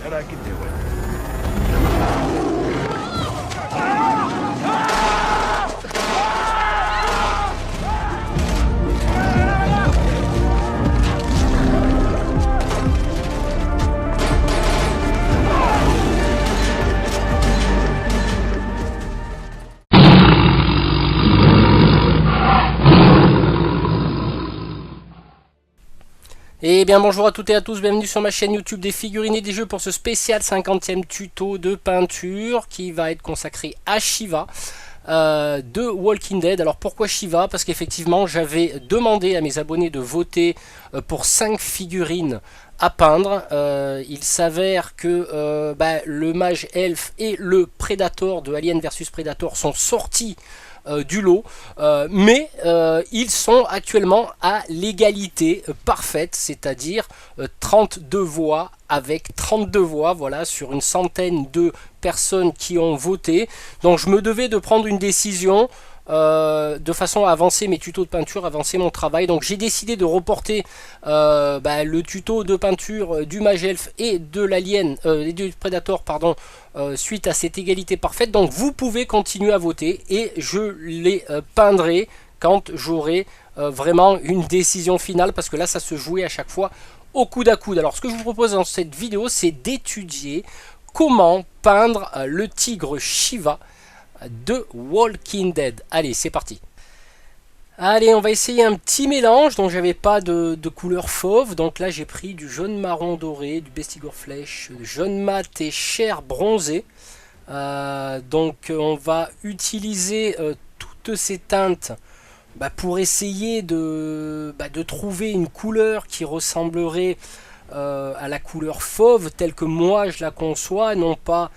and I can do it. Et bien bonjour à toutes et à tous, bienvenue sur ma chaîne YouTube des figurines et des jeux pour ce spécial 50e tuto de peinture qui va être consacré à Shiva de Walking Dead. Alors pourquoi Shiva? Parce qu'effectivement j'avais demandé à mes abonnés de voter pour 5 figurines à peindre. Il s'avère que le mage elfe et le Predator de Alien vs Predator sont sortis du lot, mais ils sont actuellement à l'égalité parfaite, c'est-à-dire 32 voix avec 32 voix, voilà, sur une centaine de personnes qui ont voté. Donc je me devais de prendre une décision de façon à avancer mes tutos de peinture, avancer mon travail. Donc j'ai décidé de reporter le tuto de peinture du mage elfe et de l'alien et du Predator, pardon, suite à cette égalité parfaite. Donc vous pouvez continuer à voter et je les peindrai quand j'aurai vraiment une décision finale, parce que là ça se jouait à chaque fois au coude à coude. Alors ce que je vous propose dans cette vidéo, c'est d'étudier comment peindre le tigre Shiva de Walking Dead. Allez, c'est parti. Allez, on va essayer un petit mélange. Donc j'avais pas de couleur fauve, donc là j'ai pris du jaune marron doré, du bestigor flèche, jaune mat et chair bronzée. Donc on va utiliser toutes ces teintes pour essayer de trouver une couleur qui ressemblerait à la couleur fauve telle que moi je la conçois, non pas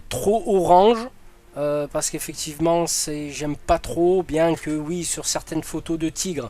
trop orange. Parce qu'effectivement j'aime pas trop, bien que oui, sur certaines photos de tigres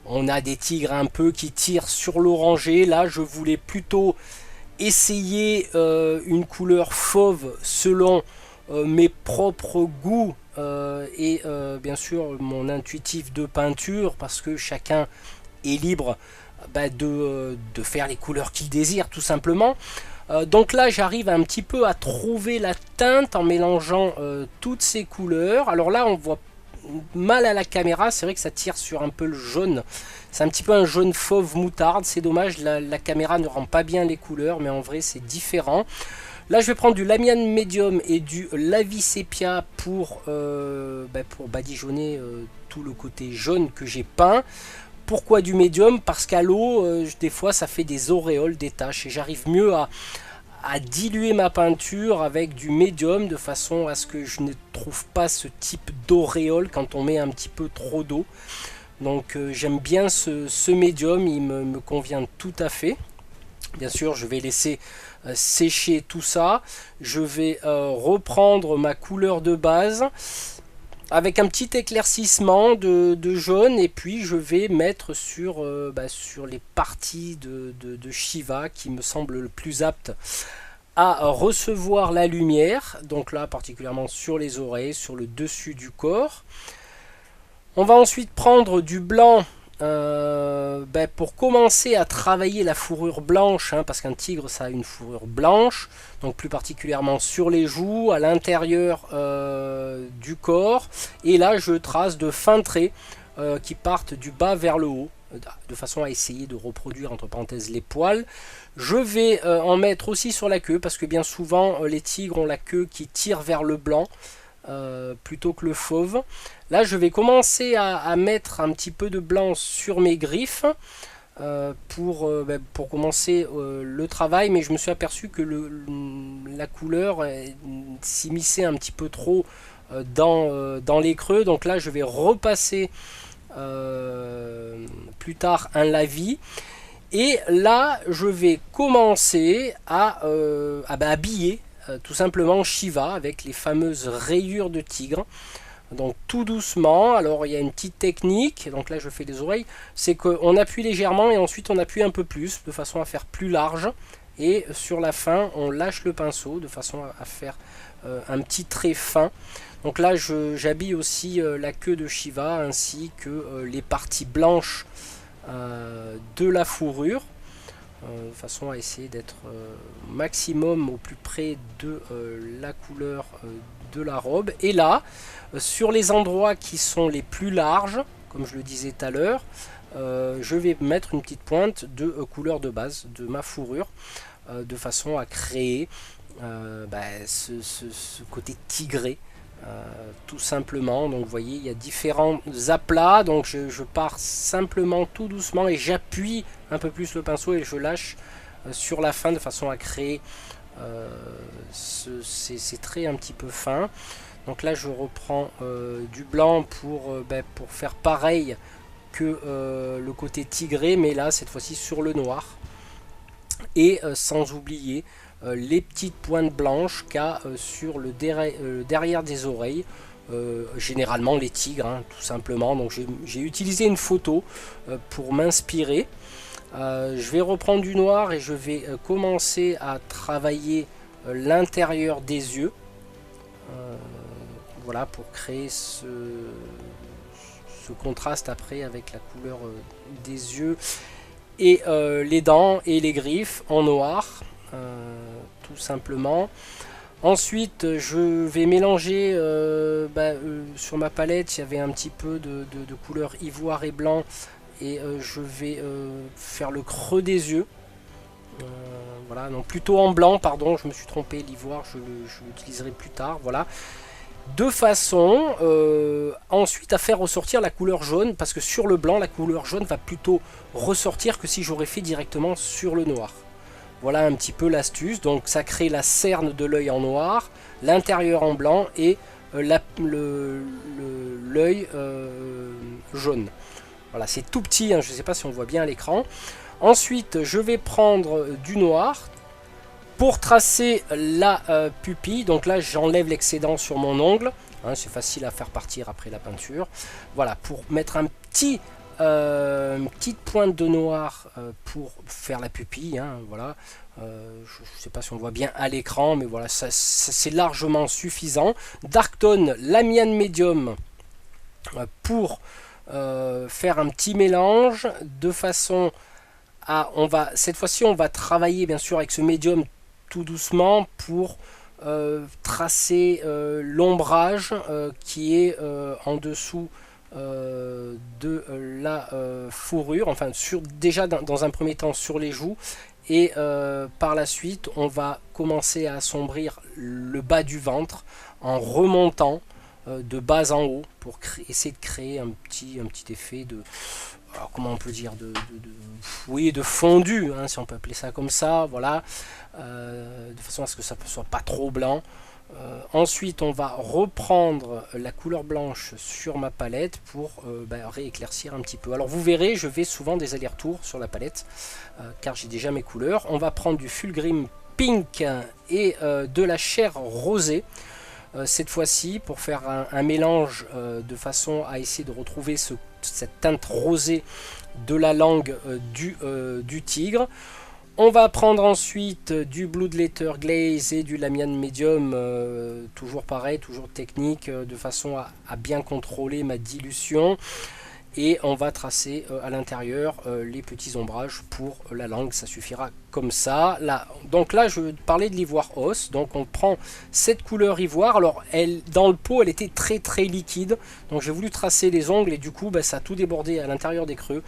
on a des tigres un peu qui tirent sur l'orangé. Là je voulais plutôt essayer une couleur fauve selon mes propres goûts et bien sûr mon intuitif de peinture, parce que chacun est libre de faire les couleurs qu'il désire tout simplement. Donc là j'arrive un petit peu à trouver la teinte en mélangeant toutes ces couleurs. Alors là on voit mal à la caméra, c'est vrai que ça tire sur un peu le jaune, c'est un petit peu un jaune fauve moutarde, c'est dommage, la caméra ne rend pas bien les couleurs, mais en vrai c'est différent. Là je vais prendre du lamian médium et du lavis sépia pour badigeonner tout le côté jaune que j'ai peint. Pourquoi du médium? Parce qu'à l'eau, des fois ça fait des auréoles, des taches, et j'arrive mieux à diluer ma peinture avec du médium, de façon à ce que je ne trouve pas ce type d'auréole quand on met un petit peu trop d'eau. Donc j'aime bien ce médium, il me convient tout à fait. Bien sûr je vais laisser sécher tout ça. Je vais reprendre ma couleur de base avec un petit éclaircissement de jaune, et puis je vais mettre sur les parties de Shiva qui me semblent le plus aptes à recevoir la lumière. Donc là particulièrement sur les oreilles, sur le dessus du corps. On va ensuite prendre du blanc pour commencer à travailler la fourrure blanche, parce qu'un tigre ça a une fourrure blanche, donc plus particulièrement sur les joues, à l'intérieur du corps, et là je trace de fins traits qui partent du bas vers le haut, de façon à essayer de reproduire entre parenthèses les poils. Je vais en mettre aussi sur la queue, parce que bien souvent les tigres ont la queue qui tire vers le blanc plutôt que le fauve. Là je vais commencer à mettre un petit peu de blanc sur mes griffes pour commencer le travail, mais je me suis aperçu que la couleur s'immisçait un petit peu trop dans les creux. Donc là je vais repasser plus tard un lavis, et là je vais commencer à habiller tout simplement Shiva avec les fameuses rayures de tigre. Donc tout doucement. Alors il y a une petite technique, donc là je fais les oreilles, c'est qu'on appuie légèrement et ensuite on appuie un peu plus de façon à faire plus large, et sur la fin on lâche le pinceau de façon à faire un petit trait fin. Donc là j'habille aussi la queue de Shiva ainsi que les parties blanches de la fourrure. de façon à essayer d'être maximum au plus près de la couleur de la robe. Et là, sur les endroits qui sont les plus larges, comme je le disais tout à l'heure, je vais mettre une petite pointe de couleur de base de ma fourrure, de façon à créer ce côté tigré. Tout simplement. Donc vous voyez, il y a différents aplats, donc je pars simplement tout doucement et j'appuie un peu plus le pinceau et je lâche sur la fin de façon à créer ces traits un petit peu fins. Donc là je reprends du blanc pour faire pareil que le côté tigré, mais là cette fois-ci sur le noir, et sans oublier les petites pointes blanches qu'a sur le derrière des oreilles, généralement les tigres, hein, tout simplement. Donc j'ai utilisé une photo pour m'inspirer. Je vais reprendre du noir et je vais commencer à travailler l'intérieur des yeux, voilà, pour créer ce contraste après avec la couleur des yeux et les dents et les griffes en noir, tout simplement. Ensuite je vais mélanger sur ma palette il y avait un petit peu de couleur ivoire et blanc, et je vais faire le creux des yeux, voilà, non, plutôt en blanc, pardon, je me suis trompé, l'ivoire je l'utiliserai plus tard, voilà, de façon ensuite à faire ressortir la couleur jaune, parce que sur le blanc la couleur jaune va plutôt ressortir que si j'aurais fait directement sur le noir. Voilà un petit peu l'astuce. Donc ça crée la cerne de l'œil en noir, l'intérieur en blanc et l'œil jaune. Voilà, c'est tout petit, hein, je ne sais pas si on voit bien à l'écran. Ensuite je vais prendre du noir pour tracer la pupille. Donc là j'enlève l'excédent sur mon ongle, hein, c'est facile à faire partir après la peinture. Voilà, pour mettre une petite pointe de noir pour faire la pupille, hein, voilà. Je ne sais pas si on voit bien à l'écran, mais voilà, ça c'est largement suffisant. Darktone Lamian Medium pour faire un petit mélange, de façon à, cette fois-ci on va travailler bien sûr avec ce médium tout doucement pour tracer l'ombrage qui est en dessous de la fourrure, enfin déjà dans un premier temps sur les joues, et par la suite on va commencer à assombrir le bas du ventre en remontant de bas en haut pour essayer de créer un petit effet de, alors comment on peut dire, oui, de fondu, hein, si on peut appeler ça comme ça, voilà, de façon à ce que ça ne soit pas trop blanc. Ensuite on va reprendre la couleur blanche sur ma palette pour rééclaircir un petit peu. Alors vous verrez, je vais souvent des allers-retours sur la palette car j'ai déjà mes couleurs. On va prendre du Fulgrim Pink et de la chair rosée cette fois-ci pour faire un mélange de façon à essayer de retrouver cette teinte rosée de la langue du tigre. On va prendre ensuite du Bloodletter Glaze et du Lamian Medium, toujours pareil, toujours technique, de façon à bien contrôler ma dilution. Et on va tracer à l'intérieur les petits ombrages pour la langue, ça suffira comme ça. Là, donc là je parlais de l'ivoire os, donc on prend cette couleur ivoire. Alors dans le pot elle était très liquide, donc j'ai voulu tracer les ongles et du coup ça a tout débordé à l'intérieur des creux.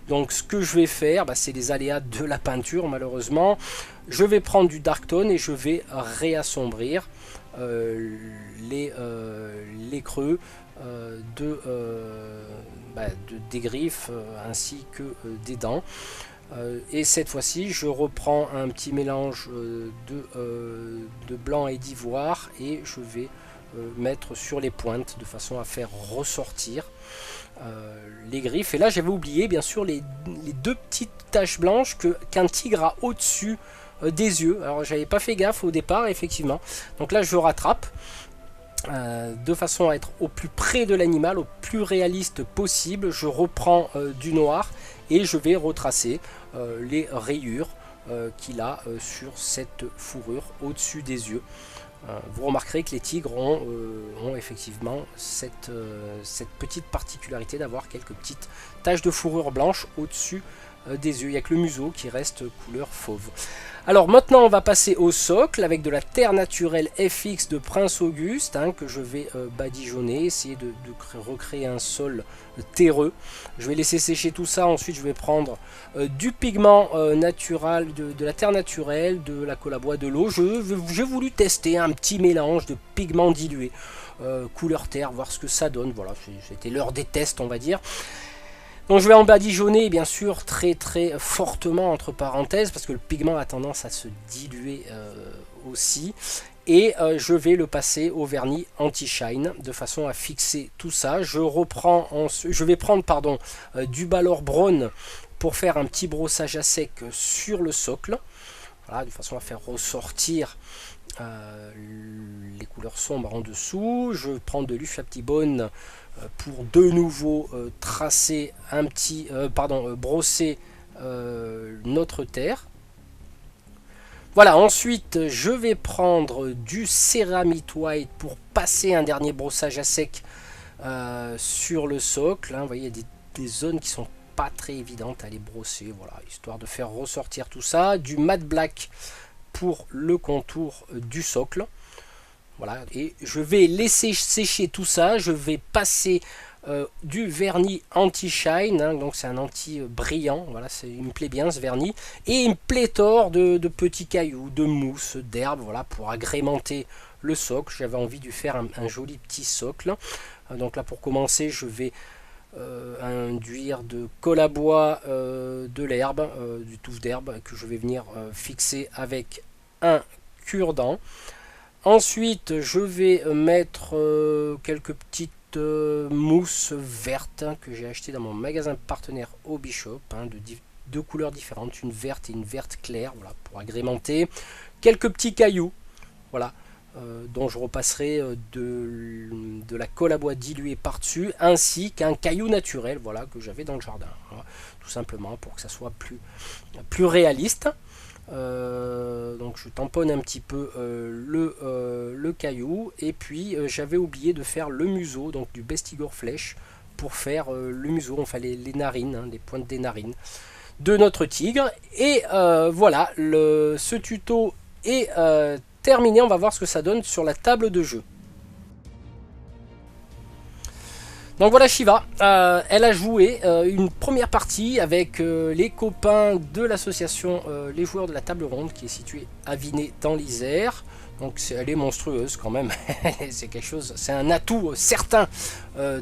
Donc ce que je vais faire, c'est les aléas de la peinture malheureusement. Je vais prendre du Darktone et je vais réassombrir les creux des griffes ainsi que des dents. Et cette fois-ci je reprends un petit mélange de blanc et d'ivoire et je vais mettre sur les pointes de façon à faire ressortir les griffes. Et là j'avais oublié bien sûr les deux petites taches blanches qu'un tigre a au-dessus des yeux. Alors j'avais pas fait gaffe au départ effectivement, donc là je rattrape de façon à être au plus près de l'animal, au plus réaliste possible. Je reprends du noir et je vais retracer les rayures qu'il a sur cette fourrure au-dessus des yeux. Vous remarquerez que les tigres ont effectivement cette petite particularité d'avoir quelques petites taches de fourrure blanche au-dessus des yeux. Il n'y a que le museau qui reste couleur fauve. Alors maintenant on va passer au socle avec de la terre naturelle FX de Prince Auguste que je vais badigeonner, essayer de recréer un sol terreux. Je vais laisser sécher tout ça, ensuite je vais prendre du pigment naturel, de la terre naturelle, de la colle à bois, de l'eau. J'ai voulu tester un petit mélange de pigments dilués, couleur terre, voir ce que ça donne. Voilà, c'était l'heure des tests on va dire. Donc je vais en badigeonner bien sûr très fortement entre parenthèses parce que le pigment a tendance à se diluer aussi. Et je vais le passer au vernis anti-shine de façon à fixer tout ça. Je vais prendre du Balor Brown pour faire un petit brossage à sec sur le socle. Voilà, de façon à faire ressortir les couleurs sombres en dessous. Je prends de l'Uflaptibone pour de nouveau tracer un petit brosser notre terre. Voilà, ensuite je vais prendre du Ceramite White pour passer un dernier brossage à sec sur le socle. Vous voyez, il y a des zones qui sont pas très évidentes à les brosser, voilà, histoire de faire ressortir tout ça. Du Matte Black pour le contour du socle. Voilà, et je vais laisser sécher tout ça. Je vais passer du vernis anti-shine, donc c'est un anti-brillant. Voilà, il me plaît bien ce vernis. Et une pléthore de petits cailloux, de mousse, d'herbes, voilà, pour agrémenter le socle. J'avais envie de faire un joli petit socle. Donc là, pour commencer, je vais induire de colle à bois, de l'herbe, du touffe d'herbe que je vais venir fixer avec un cure-dent. Ensuite, je vais mettre quelques petites mousses vertes que j'ai achetées dans mon magasin partenaire Hobby Shop, de deux couleurs différentes, une verte et une verte claire, voilà, pour agrémenter. Quelques petits cailloux, voilà, dont je repasserai de la colle à bois diluée par-dessus, ainsi qu'un caillou naturel, voilà, que j'avais dans le jardin, voilà, tout simplement pour que ça soit plus réaliste. Donc je tamponne un petit peu le caillou, et puis j'avais oublié de faire le museau, donc du Bestigor Flèche pour faire le museau, enfin les narines, les pointes des narines de notre tigre. Et voilà, ce tuto est terminé. On va voir ce que ça donne sur la table de jeu. Donc voilà Shiva, elle a joué une première partie avec les copains de l'association Les Joueurs de la Table Ronde, qui est située à Vinay dans l'Isère. Donc elle est monstrueuse quand même, c'est quelque chose, c'est un atout certain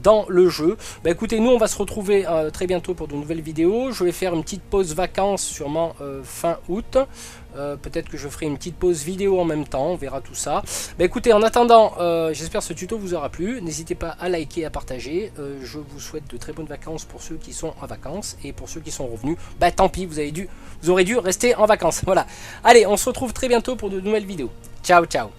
dans le jeu. Bah écoutez, nous on va se retrouver très bientôt pour de nouvelles vidéos. Je vais faire une petite pause vacances sûrement fin août. Peut-être que je ferai une petite pause vidéo en même temps, on verra tout ça. Bah écoutez, en attendant, j'espère que ce tuto vous aura plu. N'hésitez pas à liker et à partager. Je vous souhaite de très bonnes vacances pour ceux qui sont en vacances, et pour ceux qui sont revenus, bah tant pis, vous aurez dû rester en vacances. Voilà. Allez, on se retrouve très bientôt pour de nouvelles vidéos. Ciao, ciao.